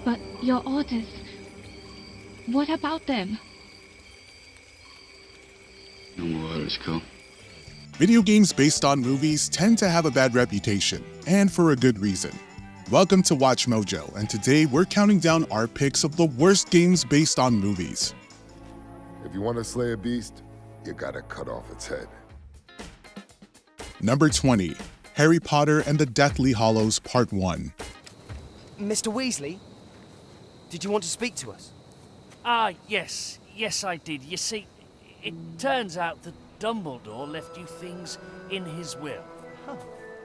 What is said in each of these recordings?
But your orders... What about them? No more orders, Cole. Video games based on movies tend to have a bad reputation, and for a good reason. Welcome to WatchMojo, and today we're counting down our picks of the worst games based on movies. If you want to slay a beast, you gotta cut off its head. Number 20, Harry Potter and the Deathly Hallows Part 1. Mr. Weasley, did you want to speak to us? Yes, I did. You see, it turns out that Dumbledore left you things in his will. Huh.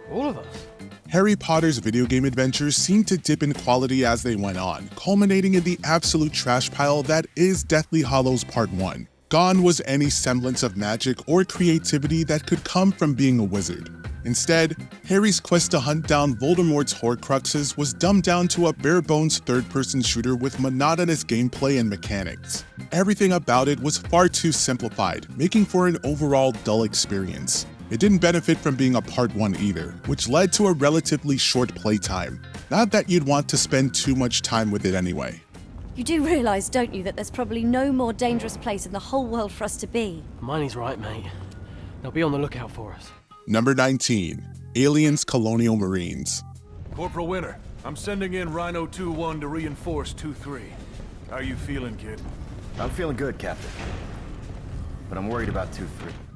All of us? Harry Potter's video game adventures seemed to dip in quality as they went on, culminating in the absolute trash pile that is Deathly Hallows Part 1. Gone was any semblance of magic or creativity that could come from being a wizard. Instead, Harry's quest to hunt down Voldemort's Horcruxes was dumbed down to a bare-bones third-person shooter with monotonous gameplay and mechanics. Everything about it was far too simplified, making for an overall dull experience. It didn't benefit from being a Part 1 either, which led to a relatively short playtime. Not that you'd want to spend too much time with it anyway. You do realize, don't you, that there's probably no more dangerous place in the whole world for us to be? Hermione's right, mate. They'll be on the lookout for us. Number 19, Aliens Colonial Marines. Corporal Winter, I'm sending in Rhino 2-1 to reinforce 2-3. How you feeling, kid? I'm feeling good, Captain. But I'm worried about 2-3.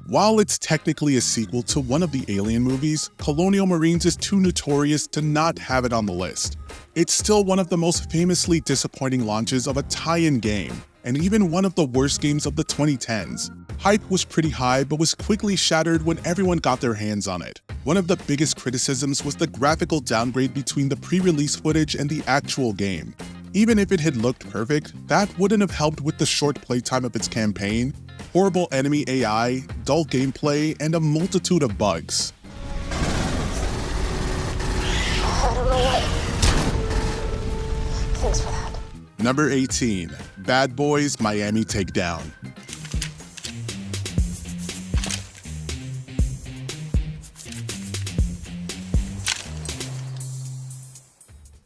While it's technically a sequel to one of the Alien movies, Colonial Marines is too notorious to not have it on the list. It's still one of the most famously disappointing launches of a tie-in game, and even one of the worst games of the 2010s. Hype was pretty high, but was quickly shattered when everyone got their hands on it. One of the biggest criticisms was the graphical downgrade between the pre-release footage and the actual game. Even if it had looked perfect, that wouldn't have helped with the short playtime of its campaign, horrible enemy AI, dull gameplay, and a multitude of bugs. I don't know what. Thanks for that. Number 18, Bad Boys Miami Takedown.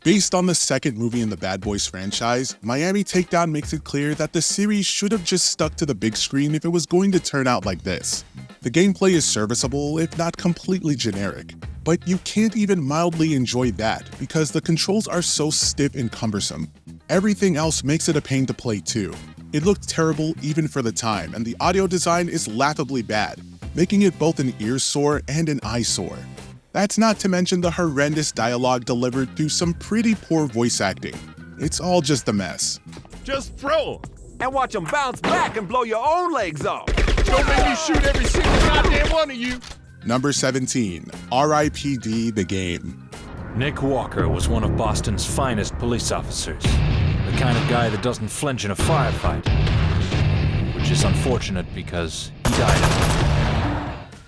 Based on the second movie in the Bad Boys franchise, Miami Takedown makes it clear that the series should have just stuck to the big screen if it was going to turn out like this. The gameplay is serviceable, if not completely generic, but you can't even mildly enjoy that because the controls are so stiff and cumbersome. Everything else makes it a pain to play too. It looked terrible even for the time, and the audio design is laughably bad, making it both an ear sore and an eyesore. That's not to mention the horrendous dialogue delivered through some pretty poor voice acting. It's all just a mess. Just throw 'em and watch them bounce back and blow your own legs off. Don't make me shoot every single goddamn one of you! Number 17, R.I.P.D. The Game. Nick Walker was one of Boston's finest police officers. The kind of guy that doesn't flinch in a firefight. Which is unfortunate because he died of it.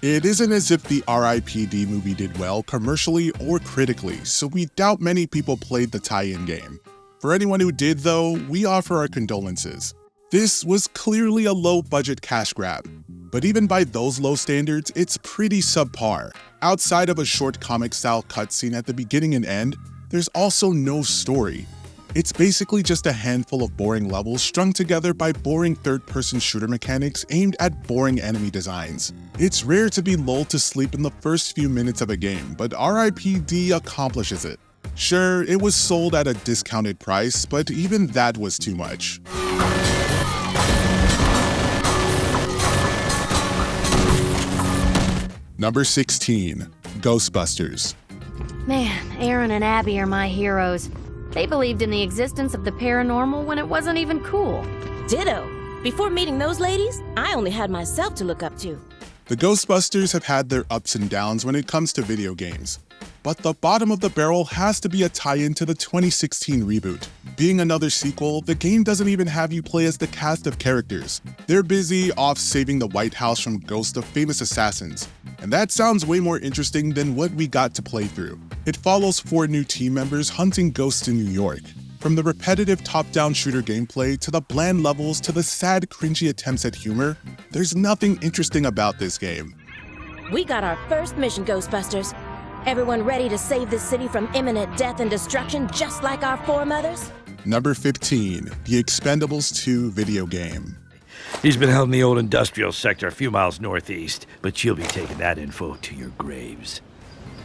It isn't as if the R.I.P.D. movie did well commercially or critically, so we doubt many people played the tie-in game. For anyone who did though, we offer our condolences. This was clearly a low-budget cash grab, but even by those low standards, it's pretty subpar. Outside of a short comic-style cutscene at the beginning and end, there's also no story. It's basically just a handful of boring levels strung together by boring third-person shooter mechanics aimed at boring enemy designs. It's rare to be lulled to sleep in the first few minutes of a game, but R.I.P.D. accomplishes it. Sure, it was sold at a discounted price, but even that was too much. Number 16, Ghostbusters. Man, Aaron and Abby are my heroes. They believed in the existence of the paranormal when it wasn't even cool. Ditto. Before meeting those ladies, I only had myself to look up to. The Ghostbusters have had their ups and downs when it comes to video games. But the bottom of the barrel has to be a tie-in to the 2016 reboot. Being another sequel, the game doesn't even have you play as the cast of characters. They're busy off saving the White House from ghosts of famous assassins. And that sounds way more interesting than what we got to play through. It follows 4 new team members hunting ghosts in New York. From the repetitive top-down shooter gameplay to the bland levels to the sad, cringy attempts at humor, there's nothing interesting about this game. We got our first mission, Ghostbusters. Everyone ready to save this city from imminent death and destruction just like our foremothers? Number 15, The Expendables 2 video game. He's been held in the old industrial sector a few miles northeast, but you'll be taking that info to your graves.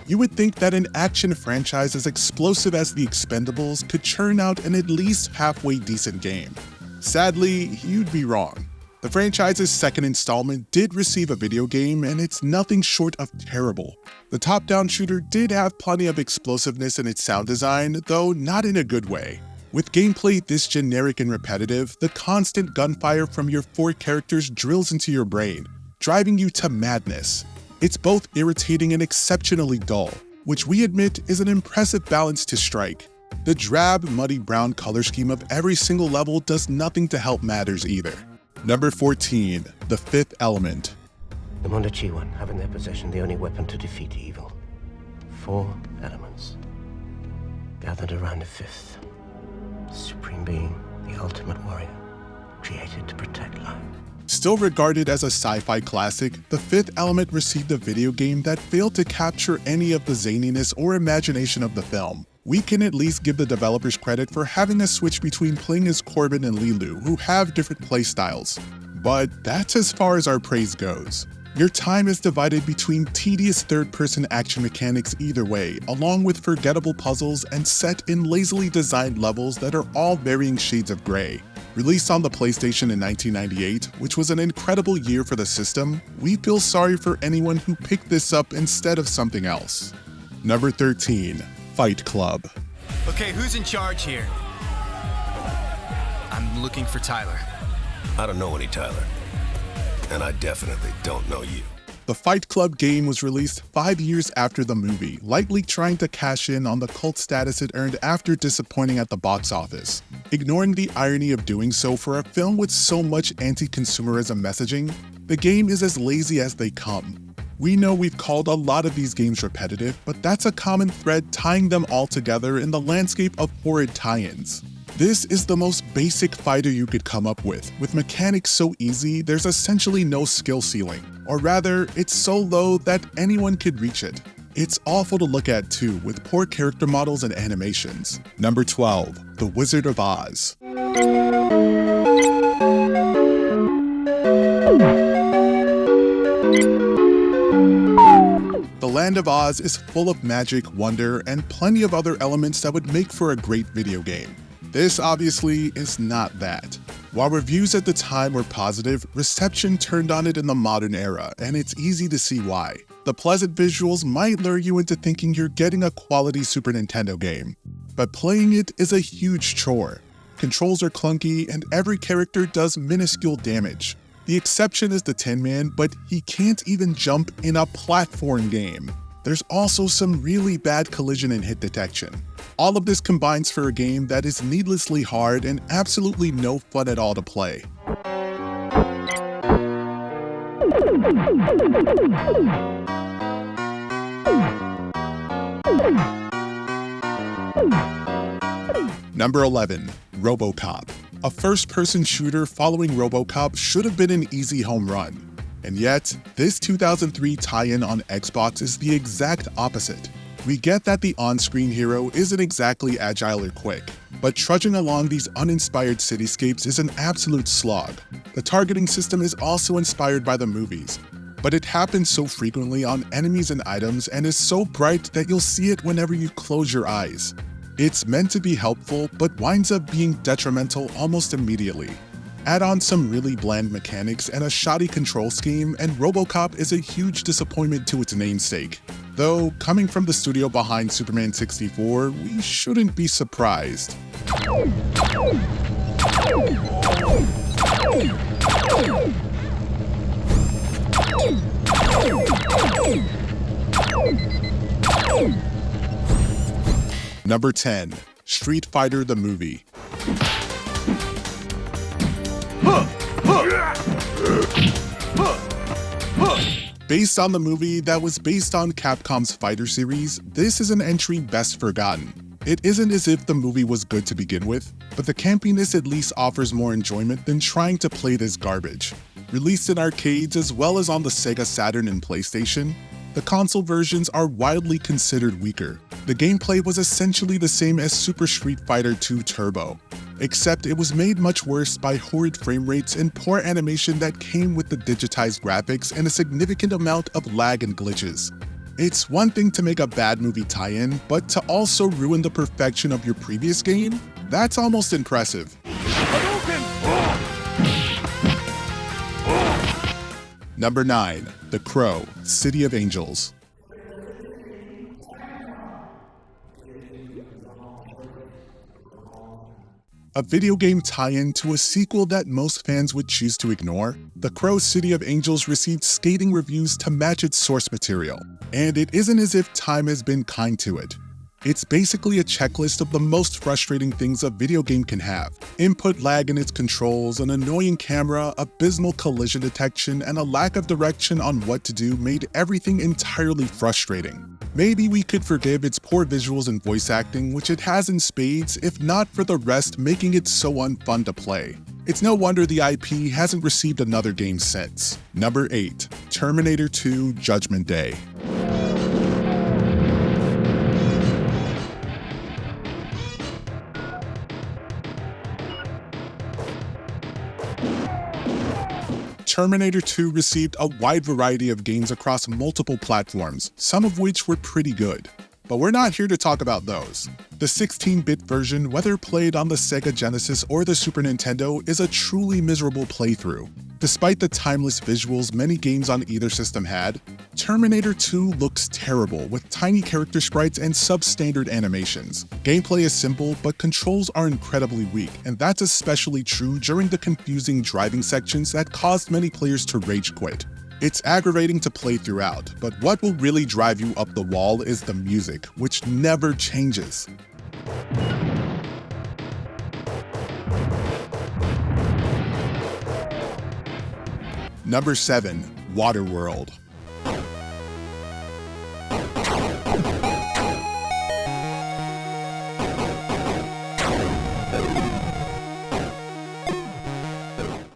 You would think that an action franchise as explosive as The Expendables could churn out an at least halfway decent game. Sadly, you'd be wrong. The franchise's second installment did receive a video game, and it's nothing short of terrible. The top-down shooter did have plenty of explosiveness in its sound design, though not in a good way. With gameplay this generic and repetitive, the constant gunfire from your 4 characters drills into your brain, driving you to madness. It's both irritating and exceptionally dull, which we admit is an impressive balance to strike. The drab, muddy brown color scheme of every single level does nothing to help matters either. Number 14, The Fifth Element. The Mondachiwan have in their possession the only weapon to defeat evil. 4 elements, gathered around a fifth. The supreme being, the ultimate warrior, created to protect life. Still regarded as a sci-fi classic, The Fifth Element received a video game that failed to capture any of the zaniness or imagination of the film. We can at least give the developers credit for having a switch between playing as Corbin and Lilu, who have different playstyles. But that's as far as our praise goes. Your time is divided between tedious third-person action mechanics either way, along with forgettable puzzles and set in lazily designed levels that are all varying shades of gray. Released on the PlayStation in 1998, which was an incredible year for the system, we feel sorry for anyone who picked this up instead of something else. Number 13, Fight Club. Okay, who's in charge here? I'm looking for Tyler. I don't know any Tyler. And I definitely don't know you. The Fight Club game was released 5 years after the movie, likely trying to cash in on the cult status it earned after disappointing at the box office. Ignoring the irony of doing so for a film with so much anti-consumerism messaging, the game is as lazy as they come. We know we've called a lot of these games repetitive, but that's a common thread tying them all together in the landscape of horrid tie-ins. This is the most basic fighter you could come up with mechanics so easy there's essentially no skill ceiling, or rather, it's so low that anyone could reach it. It's awful to look at too, with poor character models and animations. Number 12, The Wizard of Oz. The Land of Oz is full of magic, wonder, and plenty of other elements that would make for a great video game. This obviously is not that. While reviews at the time were positive, reception turned on it in the modern era, and it's easy to see why. The pleasant visuals might lure you into thinking you're getting a quality Super Nintendo game, but playing it is a huge chore. Controls are clunky, and every character does minuscule damage. The exception is the Tin Man, but he can't even jump in a platform game. There's also some really bad collision and hit detection. All of this combines for a game that is needlessly hard and absolutely no fun at all to play. Number 11, Robocop. A first-person shooter following Robocop should have been an easy home run. And yet, this 2003 tie-in on Xbox is the exact opposite. We get that the on-screen hero isn't exactly agile or quick, but trudging along these uninspired cityscapes is an absolute slog. The targeting system is also inspired by the movies, but it happens so frequently on enemies and items and is so bright that you'll see it whenever you close your eyes. It's meant to be helpful, but winds up being detrimental almost immediately. Add on some really bland mechanics and a shoddy control scheme, and Robocop is a huge disappointment to its namesake. Though, coming from the studio behind Superman 64, we shouldn't be surprised. Number 10, Street Fighter the Movie. Based on the movie that was based on Capcom's Fighter series, this is an entry best forgotten. It isn't as if the movie was good to begin with, but the campiness at least offers more enjoyment than trying to play this garbage. Released in arcades as well as on the Sega Saturn and PlayStation, The console versions are widely considered weaker. The gameplay was essentially the same as Super Street Fighter 2 Turbo, except it was made much worse by horrid frame rates and poor animation that came with the digitized graphics and a significant amount of lag and glitches. It's one thing to make a bad movie tie-in, but to also ruin the perfection of your previous game? That's almost impressive. Number 9. The Crow, City of Angels. A video game tie-in to a sequel that most fans would choose to ignore, The Crow City of Angels received scathing reviews to match its source material, and it isn't as if time has been kind to it. It's basically a checklist of the most frustrating things a video game can have. Input lag in its controls, an annoying camera, abysmal collision detection, and a lack of direction on what to do made everything entirely frustrating. Maybe we could forgive its poor visuals and voice acting, which it has in spades, if not for the rest making it so unfun to play. It's no wonder the IP hasn't received another game since. Number 8. Terminator 2: Judgment Day. Terminator 2 received a wide variety of games across multiple platforms, some of which were pretty good. But we're not here to talk about those. The 16-bit version, whether played on the Sega Genesis or the Super Nintendo, is a truly miserable playthrough. Despite the timeless visuals many games on either system had, Terminator 2 looks terrible with tiny character sprites and substandard animations. Gameplay is simple, but controls are incredibly weak, and that's especially true during the confusing driving sections that caused many players to rage quit. It's aggravating to play throughout, but what will really drive you up the wall is the music, which never changes. Number 7. Waterworld.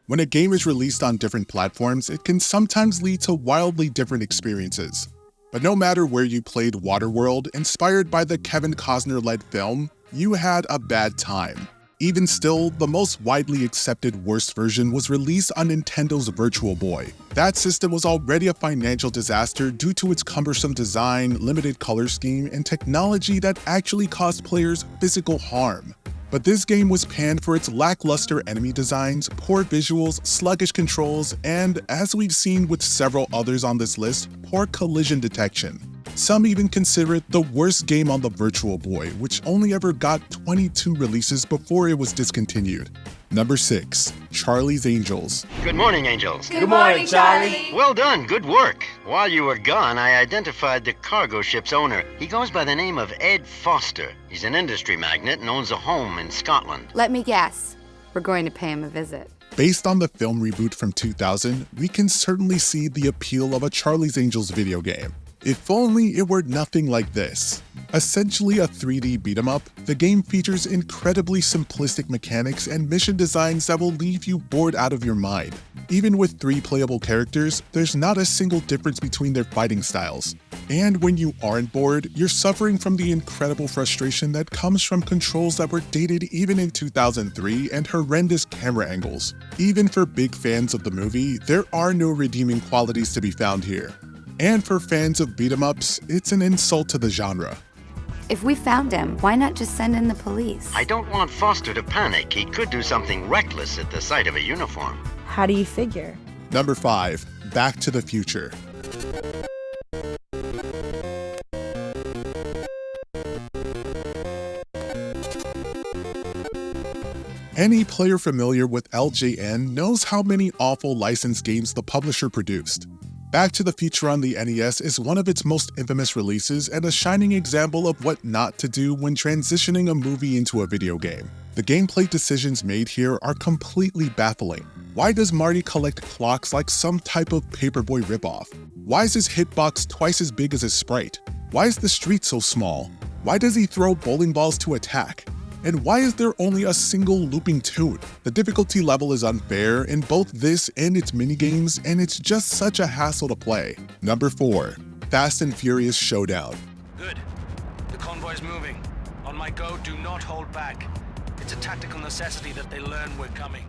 When a game is released on different platforms, it can sometimes lead to wildly different experiences. But no matter where you played Waterworld, inspired by the Kevin Costner-led film, you had a bad time. Even still, the most widely accepted worst version was released on Nintendo's Virtual Boy. That system was already a financial disaster due to its cumbersome design, limited color scheme, and technology that actually caused players physical harm. But this game was panned for its lackluster enemy designs, poor visuals, sluggish controls, and, as we've seen with several others on this list, poor collision detection. Some even consider it the worst game on the Virtual Boy, which only ever got 22 releases before it was discontinued. Number 6. Charlie's Angels. Good morning, Angels. Good morning, Charlie. Well done, good work. While you were gone, I identified the cargo ship's owner. He goes by the name of Ed Foster. He's an industry magnate and owns a home in Scotland. Let me guess. We're going to pay him a visit. Based on the film reboot from 2000, we can certainly see the appeal of a Charlie's Angels video game. If only it were nothing like this. Essentially a 3D beat-em-up, the game features incredibly simplistic mechanics and mission designs that will leave you bored out of your mind. Even with 3 playable characters, there's not a single difference between their fighting styles. And when you aren't bored, you're suffering from the incredible frustration that comes from controls that were dated even in 2003 and horrendous camera angles. Even for big fans of the movie, there are no redeeming qualities to be found here. And for fans of beat-em-ups, it's an insult to the genre. If we found him, why not just send in the police? I don't want Foster to panic. He could do something reckless at the sight of a uniform. How do you figure? Number 5. Back to the Future. Any player familiar with LJN knows how many awful licensed games the publisher produced. Back to the Future on the NES is one of its most infamous releases and a shining example of what not to do when transitioning a movie into a video game. The gameplay decisions made here are completely baffling. Why does Marty collect clocks like some type of Paperboy ripoff? Why is his hitbox twice as big as his sprite? Why is the street so small? Why does he throw bowling balls to attack? And why is there only a single looping tune? The difficulty level is unfair in both this and its minigames, and it's just such a hassle to play. Number 4. Fast and Furious Showdown. Good. The convoy's moving. On my go, do not hold back. It's a tactical necessity that they learn we're coming.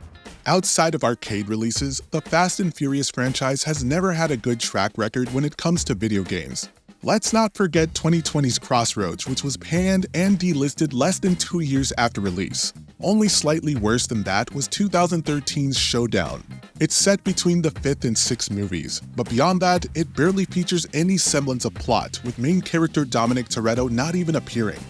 Outside of arcade releases, the Fast and Furious franchise has never had a good track record when it comes to video games. Let's not forget 2020's Crossroads, which was panned and delisted less than 2 years after release. Only slightly worse than that was 2013's Showdown. It's set between the 5th and 6th movies, but beyond that, it barely features any semblance of plot, with main character Dominic Toretto not even appearing.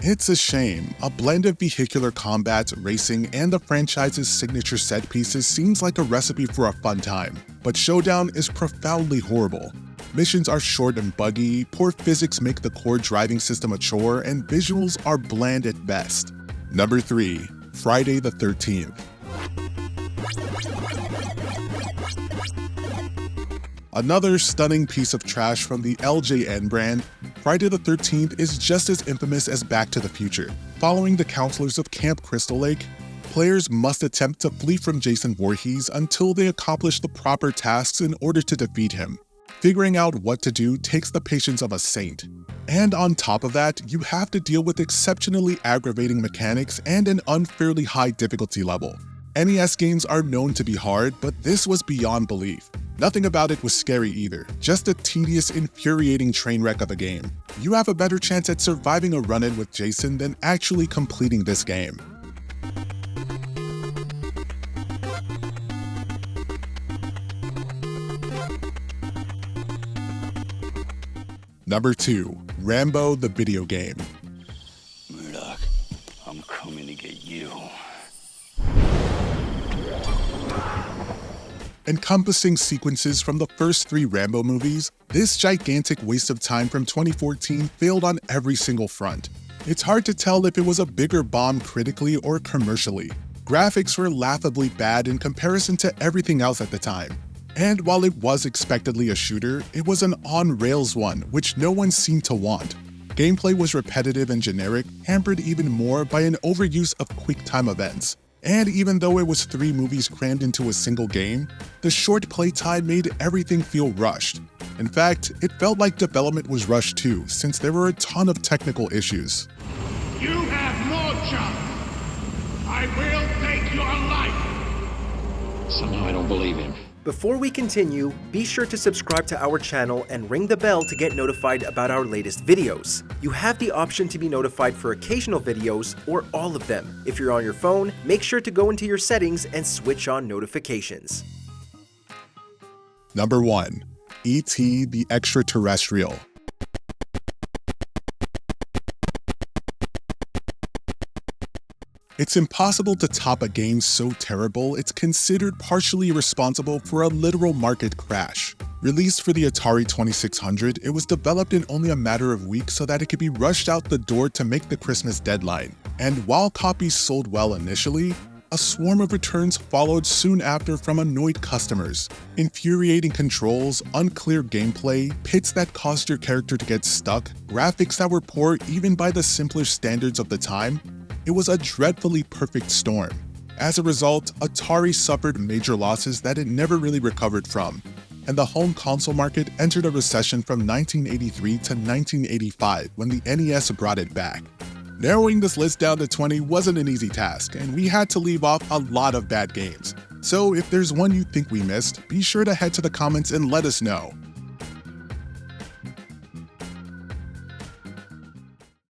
It's a shame. A blend of vehicular combat, racing, and the franchise's signature set pieces seems like a recipe for a fun time, but Showdown is profoundly horrible. Missions are short and buggy, poor physics make the core driving system a chore, and visuals are bland at best. Number 3. Friday the 13th. Another stunning piece of trash from the LJN brand, Friday the 13th is just as infamous as Back to the Future. Following the counselors of Camp Crystal Lake, players must attempt to flee from Jason Voorhees until they accomplish the proper tasks in order to defeat him. Figuring out what to do takes the patience of a saint. And on top of that, you have to deal with exceptionally aggravating mechanics and an unfairly high difficulty level. NES games are known to be hard, but this was beyond belief. Nothing about it was scary either, just a tedious, infuriating train wreck of a game. You have a better chance at surviving a run-in with Jason than actually completing this game. Number 2. Rambo the video game. Murdoch, I'm coming to get you. Encompassing sequences from the first 3 Rambo movies, this gigantic waste of time from 2014 failed on every single front. It's hard to tell if it was a bigger bomb critically or commercially. Graphics were laughably bad in comparison to everything else at the time. And while it was expectedly a shooter, it was an on-rails one, which no one seemed to want. Gameplay was repetitive and generic, hampered even more by an overuse of quick-time events. And even though it was 3 movies crammed into a single game, the short playtime made everything feel rushed. In fact, it felt like development was rushed too, since there were a ton of technical issues. You have no chance. I will take your life. Somehow I don't believe him. Before we continue, be sure to subscribe to our channel and ring the bell to get notified about our latest videos. You have the option to be notified for occasional videos or all of them. If you're on your phone, make sure to go into your settings and switch on notifications. Number 1. E.T. the Extra-Terrestrial. It's impossible to top a game so terrible it's considered partially responsible for a literal market crash. Released for the Atari 2600, it was developed in only a matter of weeks so that it could be rushed out the door to make the Christmas deadline. And while copies sold well initially, a swarm of returns followed soon after from annoyed customers. Infuriating controls, unclear gameplay, pits that caused your character to get stuck, graphics that were poor even by the simpler standards of the time. It was a dreadfully perfect storm. As a result, Atari suffered major losses that it never really recovered from, and the home console market entered a recession from 1983 to 1985 when the NES brought it back. Narrowing this list down to 20 wasn't an easy task, and we had to leave off a lot of bad games. So if there's one you think we missed, be sure to head to the comments and let us know.